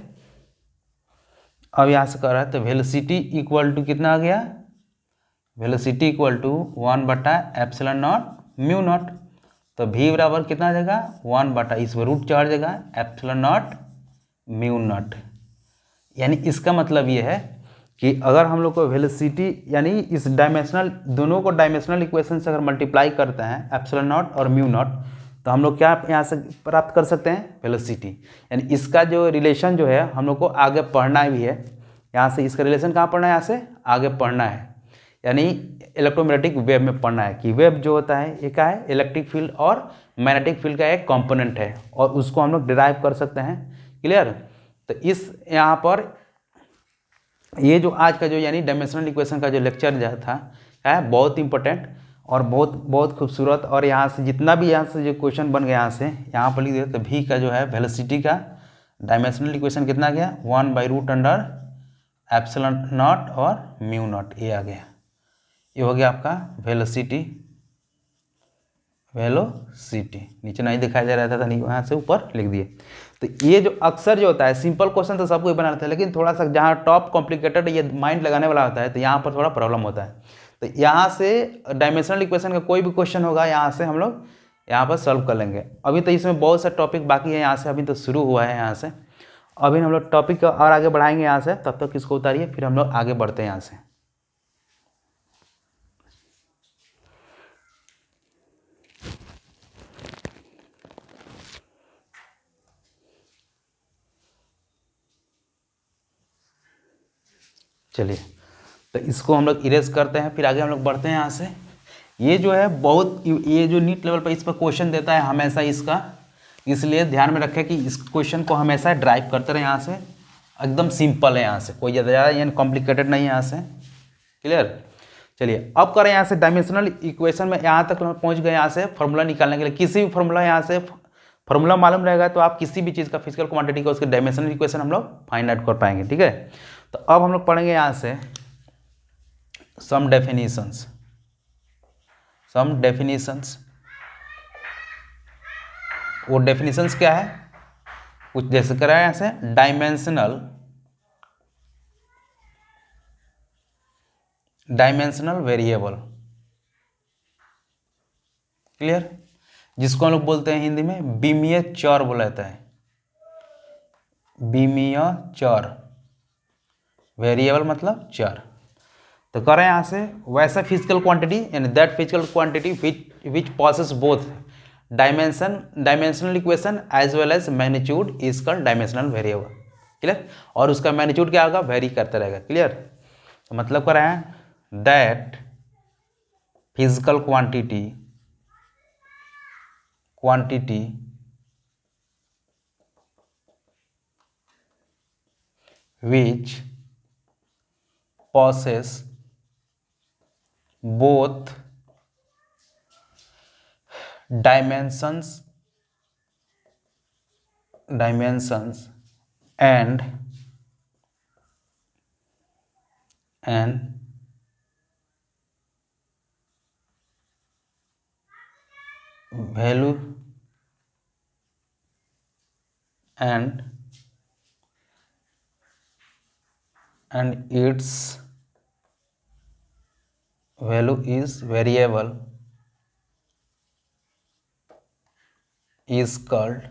अब यहाँ से कर रहा है, तो वेलोसिटी इक्वल टू कितना आ गया, वेलोसिटी इक्वल टू 1/एप्सिलॉन नॉट म्यू नॉट। तो v बराबर कितना आ जाएगा 1/, इसमें रूट चढ़ जाएगा एप्सिलॉन नॉट म्यू नॉट। यानी इसका मतलब ये है कि अगर हम लोग को वेलोसिटी, यानी इस डायमेंशनल, दोनों को डायमेंशनल इक्वेशन से अगर मल्टीप्लाई करते हैं एप्सिलॉन नॉट और म्यू नॉट, तो हम लोग क्या यहाँ से प्राप्त कर सकते हैं वेलोसिटी। यानी इसका जो रिलेशन जो है हम लोग को आगे पढ़ना भी है, यहाँ से इसका रिलेशन कहाँ पढ़ना है, यहाँ से आगे पढ़ना है, यानी इलेक्ट्रोमैग्नेटिक वेव में पढ़ना है कि वेव जो होता है ये क्या है, इलेक्ट्रिक फील्ड और मैग्नेटिक फील्ड का एक कंपोनेंट है, और उसको हम लोग डिराइव कर सकते हैं। क्लियर। तो इस यहाँ पर ये जो आज का जो यानी डायमेंशनल इक्वेशन का जो लेक्चर जो था है बहुत इंपॉर्टेंट और बहुत खूबसूरत, और यहाँ से जितना भी यहाँ से जो क्वेश्चन बन गया, यहाँ से यहाँ पर लिख दिया, तो v का जो है वेलोसिटी का डायमेंशनल इक्वेशन कितना गया 1/√अंडर एप्सिलॉन नॉट और म्यू नॉट, ये आ गया। ये हो गया आपका वेलोसिटी, नीचे नहीं दिखाया जा रहा था, नहीं यहाँ से ऊपर लिख दिए। तो ये जो अक्सर जो होता है सिंपल क्वेश्चन तो सबको ही बना लेता है, लेकिन थोड़ा सा जहाँ टॉप कॉम्प्लिकेटेड ये माइंड लगाने वाला होता है, तो यहाँ पर थोड़ा प्रॉब्लम होता है। तो यहाँ से डायमेंशनल इक्वेशन का कोई भी क्वेश्चन होगा, यहाँ से हम लोग यहाँ पर सॉल्व कर लेंगे। अभी तो इसमें बहुत सा टॉपिक बाकी है, यहाँ से अभी तो शुरू हुआ है, यहाँ से अभी हम लोग टॉपिक और आगे बढ़ाएंगे यहाँ से। तब तक इसको उतारिए, फिर हम लोग आगे बढ़ते हैं यहाँ से। चलिए, तो इसको हम लोग इरेज करते हैं, फिर आगे हम लोग बढ़ते हैं यहाँ से। ये जो है बहुत, ये जो नीट लेवल पर इस पर क्वेश्चन देता है हमेशा इसका, इसलिए ध्यान में रखें कि इस क्वेश्चन को हमेशा ड्राइव करते रहे। यहाँ से एकदम सिंपल है, यहाँ से कोई ज़्यादा यानी कॉम्प्लिकेटेड नहीं है यहाँ से। क्लियर। चलिए अब करें यहाँ से डायमेंशनल इक्वेशन में, यहाँ तक हम पहुँच गए। यहाँ से फॉर्मूला निकालने के लिए किसी भी फॉर्मूला, यहाँ से फॉर्मूला मालूम रहेगा तो आप किसी भी चीज़ का फिजिकल क्वांटिटी का उसके डायमेंशनल इक्वेशन हम लोग फाइंड आउट कर पाएंगे। ठीक है, तो अब हम लोग पढ़ेंगे यहाँ से सम डेफिनेशंस। वो डेफिनेशंस क्या है, कुछ जैसे करा यहाँ से डायमेंशनल वेरिएबल, क्लियर, जिसको हम लोग बोलते हैं हिंदी में बीमीय चर बोला जाता है। बीमीय चर, वेरिएबल मतलब चर। तो करें यहाँ से वैसा फिजिकल क्वांटिटी यानी that physical quantity which possess both dimensional equation as well as magnitude is called dimensional variable, clear. और उसका मैग्नीट्यूड क्या होगा, वेरी करता रहेगा, क्लियर। तो मतलब कर रहे हैं that physical quantity which possess both dimensions and value and its value is variable is called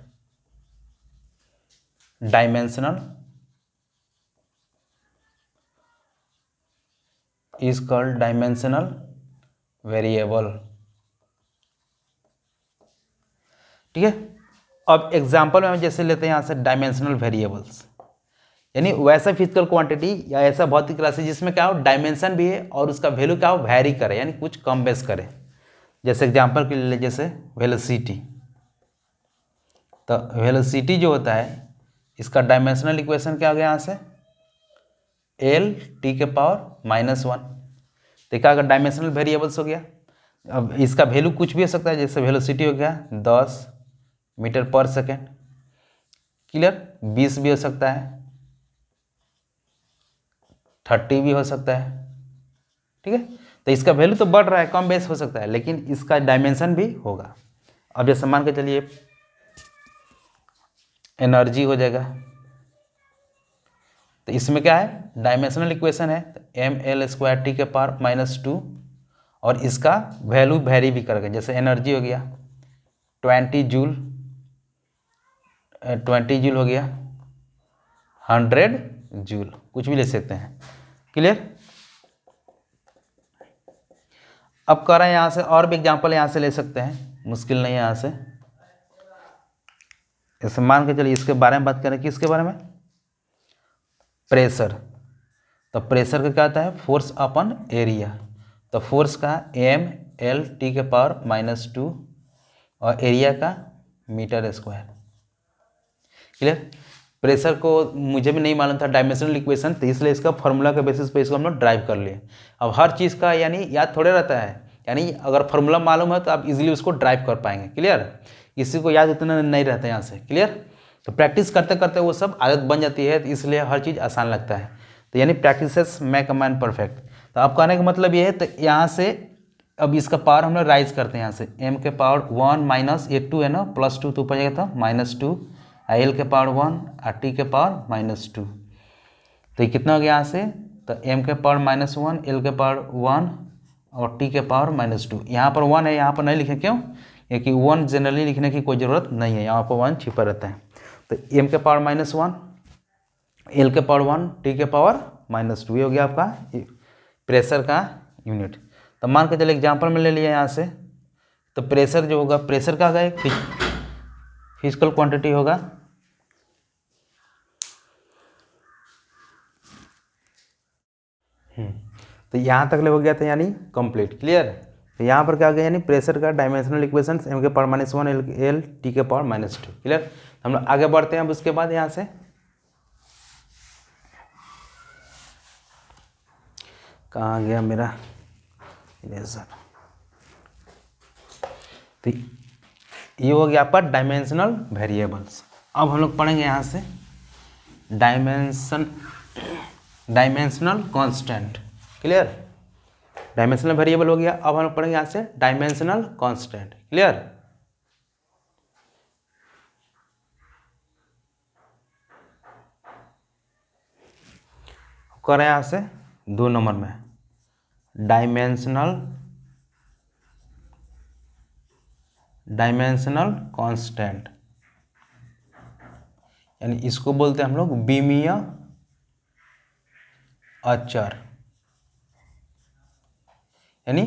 dimensional variable. ठीक है, अब एग्जांपल में हम जैसे लेते हैं यहाँ से डायमेंशनल वेरिएबल्स, यानी वैसा फिजिकल क्वांटिटी या ऐसा भौतिक राशि जिसमें क्या हो डायमेंशन भी है और उसका वैल्यू क्या हो वैरी करे, यानी कुछ कम बेस करे। जैसे एग्जांपल के लिए जैसे वेलोसिटी, तो वेलोसिटी जो होता है इसका डायमेंशनल इक्वेशन क्या हो गया यहाँ से एल टी के पावर -1। तो क्या अगर डायमेंशनल वेरिएबल्स हो गया। अब इसका वैल्यू कुछ भी हो सकता है, जैसे वेलोसिटी हो गया 10 मीटर पर सेकेंड, क्लियर, 20 भी हो सकता है, 30 भी हो सकता है। ठीक है, तो इसका वैल्यू तो बढ़ रहा है, कम बेस हो सकता है, लेकिन इसका डायमेंशन भी होगा। अब जैसे मान के चलिए एनर्जी हो जाएगा, तो इसमें क्या है डायमेंशनल इक्वेशन है mL² टी के पावर -2 और इसका वैल्यू वेरी भी करेगा। जैसे एनर्जी हो गया 20 जूल हो गया 100 जूल, कुछ भी ले सकते हैं, क्लियर। अब कर रहे हैं यहाँ से और भी एग्जांपल यहाँ से ले सकते हैं, मुश्किल नहीं है। यहाँ से जैसे मान के चलिए इसके बारे में बात करें, किसके बारे में, प्रेशर। तो प्रेशर का क्या आता है फोर्स अपन एरिया, तो फोर्स का mL टी के पावर -2 और एरिया का मीटर², क्लियर। प्रेशर को मुझे भी नहीं मालूम था डायमेंशनल इक्वेशन, तो इसलिए इसका फॉर्मूला के बेसिस पे इसको हम लोग ड्राइव कर लिए। अब हर चीज़ का यानी याद थोड़े रहता है, यानी अगर फॉर्मूला मालूम है तो आप इजीली उसको ड्राइव कर पाएंगे, क्लियर। किसी को याद उतना नहीं रहता है यहाँ से, क्लियर। तो प्रैक्टिस करते करते वो सब आदत बन जाती है, तो इसलिए हर चीज़ आसान लगता है। तो यानी practices make a man perfect. तो आप कहने का मतलब ये है, तो यहाँ से अब इसका पावर हम लोग राइज करते हैं यहाँ से m के पावर 1 माइनस ये 2 है ना, +2 तो ऊपर जाएगा तो -2, l के पावर 1 और t के पावर -2। तो ये कितना हो गया यहाँ से, तो m के पावर -1, l के पावर 1 और t के पावर -2। यहाँ पर 1 है, यहाँ पर नहीं लिखे, क्यों, क्योंकि 1 जनरली लिखने की कोई ज़रूरत नहीं है, यहाँ पर 1 छिपा रहता है। तो m के पावर -1, l के पावर 1, t के पावर -2, ये हो गया आपका प्रेशर का यूनिट। तो मान के चलिए एग्जांपल में ले लिया यहाँ से, तो प्रेशर जो होगा, प्रेशर का होगा एक फिजिकल क्वांटिटी होगा, तो यहाँ तक ले हो गया था यानी कंप्लीट, क्लियर। तो यहाँ पर क्या हो गया, यानी प्रेशर का डायमेंशनल इक्वेशन m के पावर -1 l t के पावर -2, क्लियर। हम लोग आगे बढ़ते हैं। अब उसके बाद यहाँ से कहाँ गया मेरा, इरेजर। तो ये हो गया आपका डायमेंशनल वेरिएबल्स। अब हम लोग पढ़ेंगे यहाँ से dimensional constant. Clear? Dimensional variable हो गया। अब हम लोग पढ़ेंगे यहाँ से डायमेंशनल कांस्टेंट। क्लियर? करें यहाँ से 2 नंबर में डायमेंशनल कांस्टेंट, यानी इसको बोलते हैं हम लोग बीमीय अचर। यानी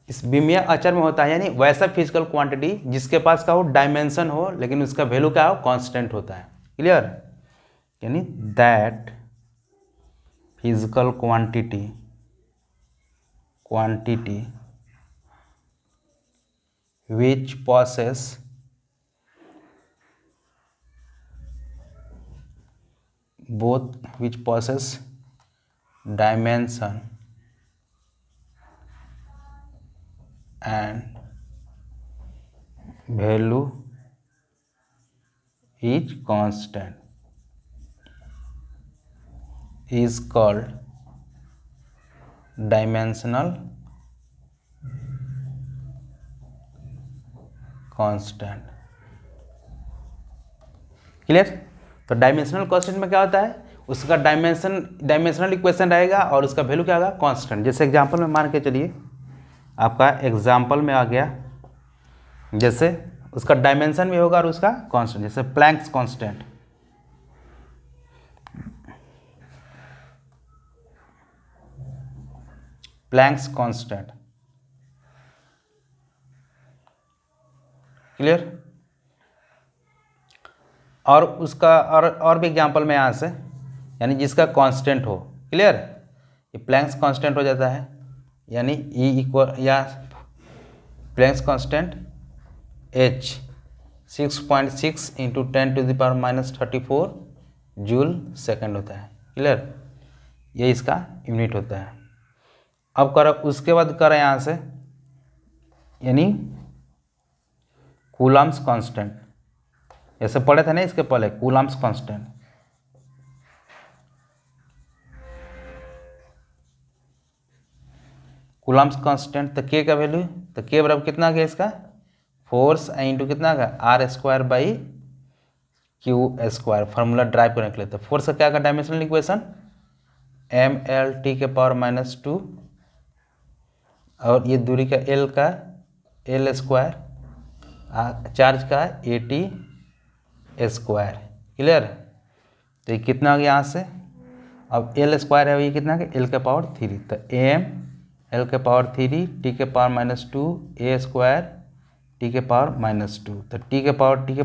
इस बीमीय अचर में होता है यानी वैसा फिजिकल क्वांटिटी जिसके पास का हो डायमेंशन हो लेकिन उसका वैल्यू क्या हो, कांस्टेंट होता है। क्लियर? यानी that physical quantity which possess dimension and value is constant is called dimensional constant. Clear? तो डायमेंशनल कांस्टेंट में क्या होता है, उसका डायमेंशनल इक्वेशन रहेगा और उसका वैल्यू क्या होगा, कांस्टेंट। जैसे एग्जांपल में मान के चलिए, आपका एग्जांपल में आ गया, जैसे उसका डायमेंशन भी होगा और उसका कांस्टेंट, जैसे प्लैंक्स कांस्टेंट। क्लियर? और उसका और भी एग्जांपल में यहाँ से, यानी जिसका कांस्टेंट हो। क्लियर? ये प्लैंक्स कांस्टेंट हो जाता है, यानी E इक्वल या Planck's constant H 6.6 into 10⁻⁻34 joule second होता है। क्लियर? ये इसका यूनिट होता है। अब करो, उसके बाद करें यहाँ से, यानी कूलम्ब्स कांस्टेंट। ऐसे पढ़े थे ना इसके पहले, कूलम्ब्स कांस्टेंट। कूलम्ब्स कांस्टेंट तो के का वैल्यू, तो के बराबर कितना आ गया इसका, फोर्स इंटू कितना आ गया, r²/q²। फार्मूला ड्राइव करने के लिए, तो फोर्स का क्या का डायमेंशनल इक्वेशन mL/2 और ये दूरी का L का L², चार्ज का AT²। क्लियर? तो ये कितना आ गया यहाँ से, अब L² है, ये कितना है, L⁻3। तो m L⁻3 T⁻2 A² T⁻2। तो T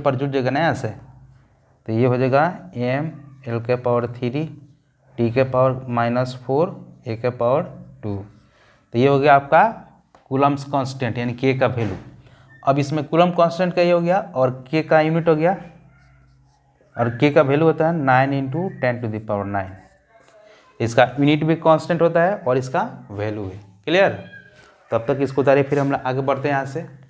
जुड़ जाएगा ना यहाँ से, तो ये हो जाएगा m L⁻3 T⁻4 A²2। तो ये हो गया आपका कूलम्ब्स कांस्टेंट, यानी के का वैल्यू। अब इसमें कूलम्ब कांस्टेंट का ये हो गया और के का यूनिट हो गया, और के का वैल्यू होता है 9 इंटू 10⁹। इसका यूनिट भी कांस्टेंट होता है और इसका वैल्यू भी। क्लियर? तब तक इसको उतारिए, फिर हम आगे बढ़ते हैं यहाँ से।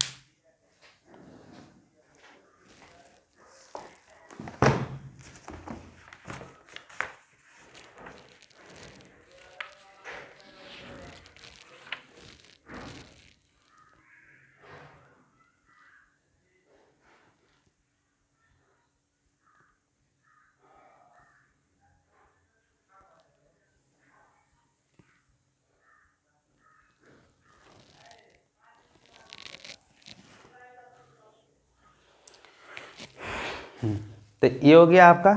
तो ये हो गया आपका,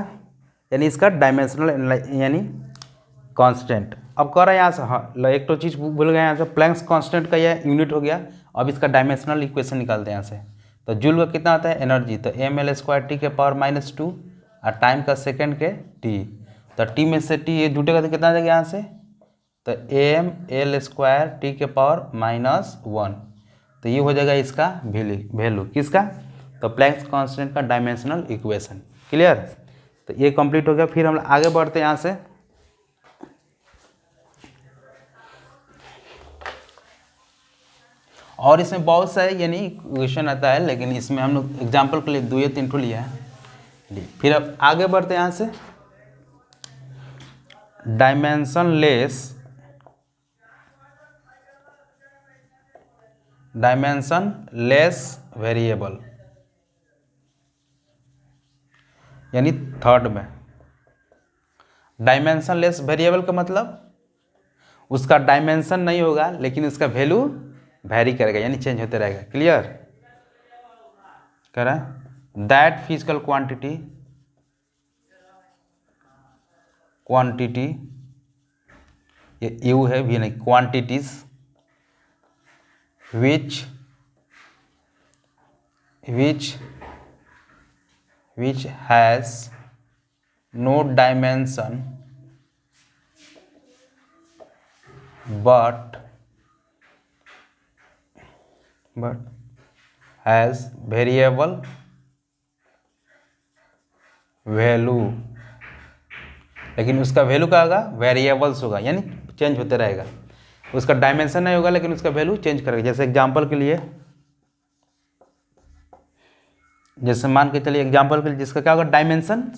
यानी इसका डायमेंशनल यानी कांस्टेंट। अब कह रहा है यहाँ से, हाँ एक तो चीज़ भूल गए यहाँ से, प्लैंक्स कांस्टेंट का यह यूनिट हो गया। अब इसका डायमेंशनल इक्वेशन निकालते हैं यहाँ से। तो जूल का कितना आता है, एनर्जी, तो mL² T⁻2 और टाइम का सेकेंड के t। तो t में से t ये जुटेगा तो कितना आ जाएगा यहाँ से, तो mL² T⁻1। तो ये हो जाएगा इसका वैल्यू किसका, तो प्लैंक्स कांस्टेंट का डायमेंशनल इक्वेशन। क्लियर? तो ये कंप्लीट हो गया। फिर हम आगे बढ़ते हैं यहाँ से। और इसमें बहुत सारे यानी क्वेश्चन आता है, लेकिन इसमें हम लोग एग्जाम्पल के लिए 2 या 3 ठो लिया है। फिर अब आगे बढ़ते हैं यहाँ से। डायमेंशनलेस वेरिएबल, यानी थर्ड में डायमेंशनलेस वेरिएबल का मतलब उसका डायमेंशन नहीं होगा, लेकिन उसका वैल्यू वेरी करेगा, यानी चेंज होते रहेगा। क्लियर? कह रहा है दैट फिजिकल क्वांटिटी ये यू है भी नहीं, quantities which has no dimension but has variable value, लेकिन उसका वैल्यू क्या होगा? वेरिएबल्स होगा, यानी चेंज होते रहेगा। उसका डायमेंशन नहीं होगा, लेकिन उसका वैल्यू चेंज करेगा। जैसे एग्जांपल के लिए, जैसे मान के चलिए एग्जांपल के लिए, जिसका क्या होगा? डायमेंशन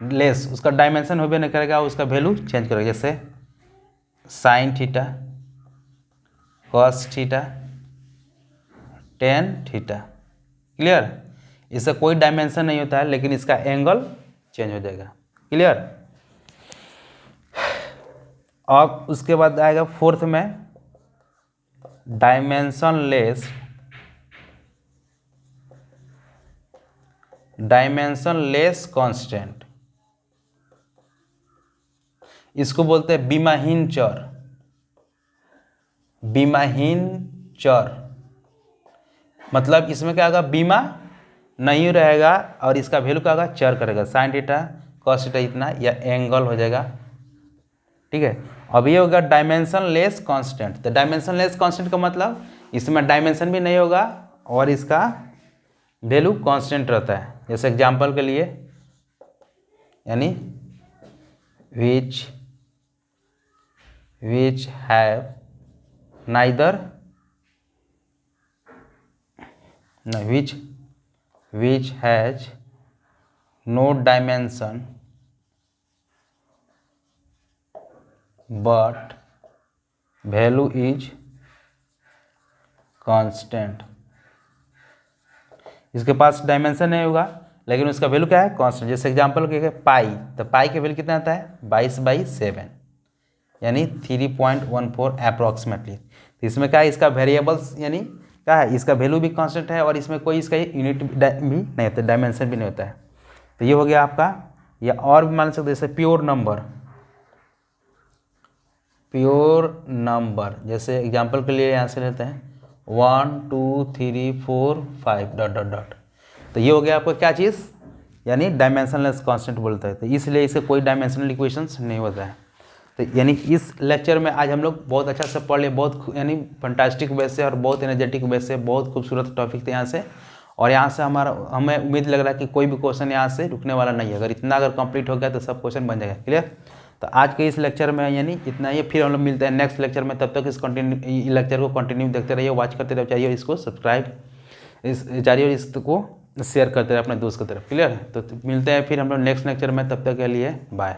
लेस, उसका डायमेंशन होबे नहीं करेगा, उसका वैल्यू चेंज करेगा। जैसे sine theta, cos theta, tan theta. Clear? इसका कोई डायमेंशन नहीं होता है, लेकिन इसका एंगल चेंज हो जाएगा। क्लियर? अब उसके बाद आएगा फोर्थ में डायमेंशनलेस कांस्टेंट। इसको बोलते हैं बीमाहीन चर। बीमाहीन चर मतलब इसमें क्या होगा? बीमा नहीं रहेगा और इसका वैल्यू क्या होगा? चर करेगा। साइन थीटा, कॉस थीटा इतना, या एंगल हो जाएगा। ठीक है? अब ये होगा डायमेंशनलेस कांस्टेंट। तो डायमेंशनलेस कांस्टेंट का मतलब इसमें डायमेंशन भी नहीं होगा और इसका वैल्यू कांस्टेंट रहता है। जैसे एग्जांपल के लिए, यानी which have neither which has no dimension but value is constant। इसके पास डायमेंशन नहीं होगा, लेकिन उसका वैल्यू क्या है? कांस्टेंट। जैसे एग्जांपल के पाई, तो पाई के वैल्यू कितना आता है? 22/7, यानी 3.14 अप्रॉक्सीमेटली। तो इसमें क्या है? इसका वेरिएबल्स यानी क्या है? इसका वैल्यू भी कांस्टेंट है और इसमें कोई इसका यूनिट भी नहीं होता, डायमेंशन भी नहीं होता है। तो ये हो गया आपका। या और भी मान सकते, जैसे प्योर नंबर, जैसे एग्जांपल के लिए यहाँ से लेते हैं 1 2 3 4 5 डॉट डॉट डॉट। तो ये हो गया आपका क्या चीज़? यानी डायमेंशनलेस कांस्टेंट बोलता है। तो इसलिए इसे कोई डायमेंशनल इक्वेशंस नहीं होता है। तो यानी इस लेक्चर में आज हम लोग बहुत अच्छा से पढ़ लिए, बहुत यानी फंटास्टिक वे से और बहुत एनर्जेटिक वे से, बहुत खूबसूरत टॉपिक थे यहाँ से। और यहाँ से हमें उम्मीद लग रहा है कि कोई भी क्वेश्चन यहाँ से रुकने वाला नहीं है। अगर इतना कंप्लीट हो गया तो सब क्वेश्चन बन जाएगा। क्लियर? तो आज के इस लेक्चर में यानी इतना ही। फिर हम लोग मिलते हैं नेक्स्ट लेक्चर में। तब तक इस लेक्चर को कंटिन्यू देखते रहिए, वॉच करते रहिए, चाहिए इसको सब्सक्राइब चाहिए और इसको शेयर करते रहे अपने दोस्त की तरफ। क्लियर? तो मिलते हैं फिर हम लोग नेक्स्ट लेक्चर में। तब तक के लिए बाय।